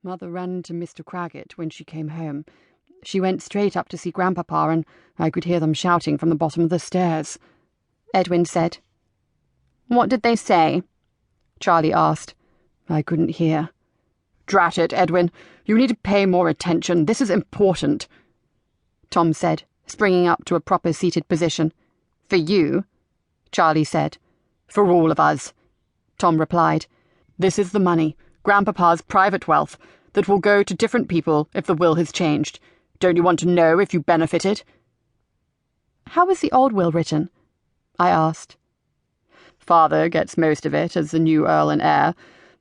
Mother ran to Mr. Craggett when she came home. She went straight up to see Grandpapa, and I could hear them shouting from the bottom of the stairs," Edwin said. "What did they say?" Charlie asked. I couldn't hear. "Drat it, Edwin. You need to pay more attention. This is important," Tom said, springing up to a proper seated position. "For you?" Charlie said. "For all of us," Tom replied. "This is the money, Grandpapa's private wealth, that will go to different people if the will has changed. Don't you want to know if you benefited?" "How was the old will written?" I asked. "Father gets most of it as the new Earl and heir.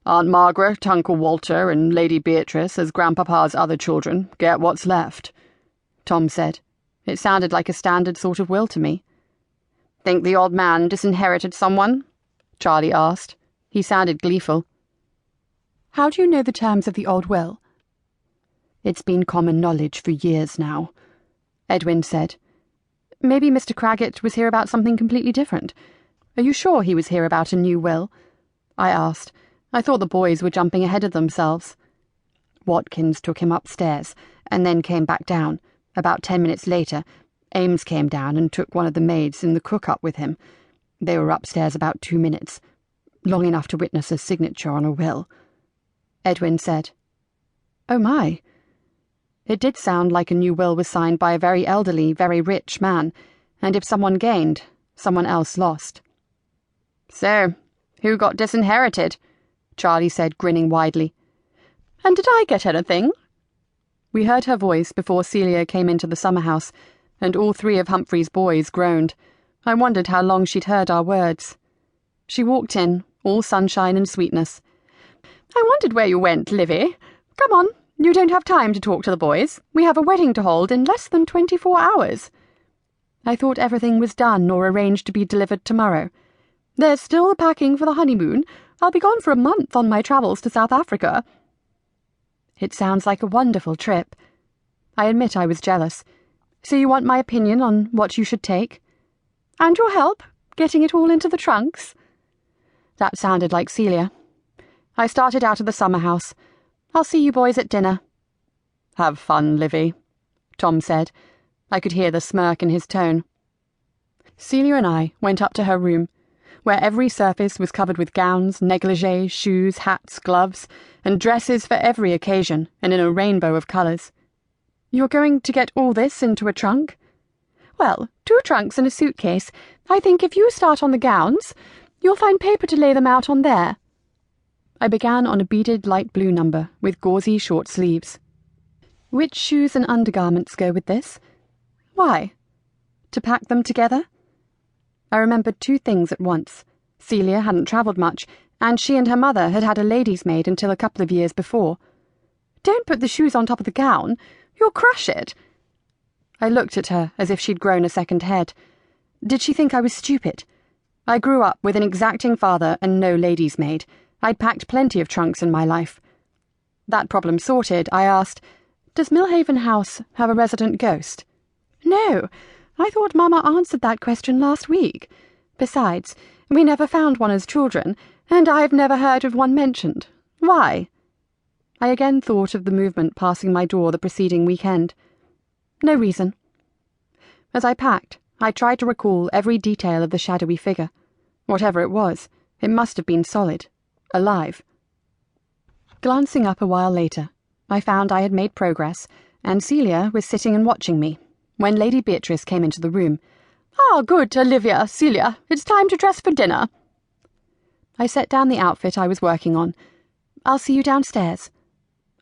Aunt Margaret, Uncle Walter, and Lady Beatrice, as Grandpapa's other children, get what's left," Tom said. It sounded like a standard sort of will to me. "Think the old man disinherited someone?" Charlie asked. He sounded gleeful. "How do you know the terms of the old will?" "It's been common knowledge for years now," Edwin said. "Maybe Mr. Craggett was here about something completely different. Are you sure he was here about a new will?" I asked. I thought the boys were jumping ahead of themselves. "Watkins took him upstairs, and then came back down. About 10 minutes later, Ames came down and took one of the maids and the cook up with him. They were upstairs about 2 minutes, long enough to witness a signature on a will," Edwin said. "Oh my." It did sound like a new will was signed by a very elderly, very rich man, and if someone gained, someone else lost. "So, who got disinherited?" Charlie said, grinning widely. "And did I get anything?" We heard her voice before Celia came into the summer house, and all 3 of Humphrey's boys groaned. I wondered how long she'd heard our words. She walked in, all sunshine and sweetness. "I wondered where you went, Livy. Come on, you don't have time to talk to the boys. We have a wedding to hold in less than 24 hours. I thought everything was done or arranged to be delivered tomorrow. There's still the packing for the honeymoon. I'll be gone for a month on my travels to South Africa." "It sounds like a wonderful trip." I admit I was jealous. "So you want my opinion on what you should take?" "And your help, getting it all into the trunks?" That sounded like Celia. I started out of the summer house. "I'll see you boys at dinner." "Have fun, Livy," Tom said. I could hear the smirk in his tone. Celia and I went up to her room, where every surface was covered with gowns, negligées, shoes, hats, gloves, and dresses for every occasion, and in a rainbow of colours. "You're going to get all this into a trunk?" "Well, 2 trunks and a suitcase. I think if you start on the gowns, you'll find paper to lay them out on there." I began on a beaded light blue number with gauzy short sleeves. "Which shoes and undergarments go with this?" "Why?" "To pack them together?" I remembered 2 things at once. Celia hadn't travelled much, and she and her mother had had a lady's maid until a couple of years before. "Don't put the shoes on top of the gown. You'll crush it." I looked at her as if she'd grown a second head. Did she think I was stupid? I grew up with an exacting father and no lady's maid. I'd packed plenty of trunks in my life. That problem sorted, I asked, "Does Millhaven House have a resident ghost?" "No. I thought Mama answered that question last week. Besides, we never found one as children, and I've never heard of one mentioned. Why?" I again thought of the movement passing my door the preceding weekend. "No reason." As I packed, I tried to recall every detail of the shadowy figure. Whatever it was, it must have been solid, alive. Glancing up a while later, I found I had made progress, and Celia was sitting and watching me, when Lady Beatrice came into the room. "Ah, good, Olivia, Celia, it's time to dress for dinner." I set down the outfit I was working on. "I'll see you downstairs."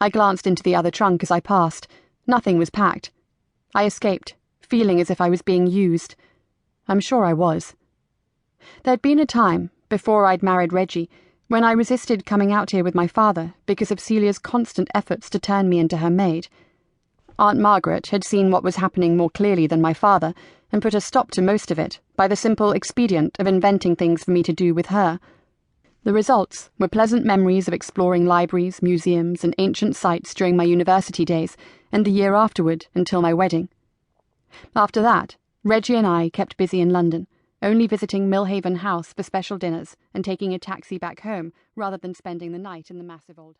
I glanced into the other trunk as I passed. Nothing was packed. I escaped, feeling as if I was being used. I'm sure I was. There'd been a time, before I'd married Reggie, when I resisted coming out here with my father because of Celia's constant efforts to turn me into her maid. Aunt Margaret had seen what was happening more clearly than my father, and put a stop to most of it by the simple expedient of inventing things for me to do with her. The results were pleasant memories of exploring libraries, museums, and ancient sites during my university days, and the year afterward until my wedding. After that, Reggie and I kept busy in London, only visiting Millhaven House for special dinners and taking a taxi back home rather than spending the night in the massive old house.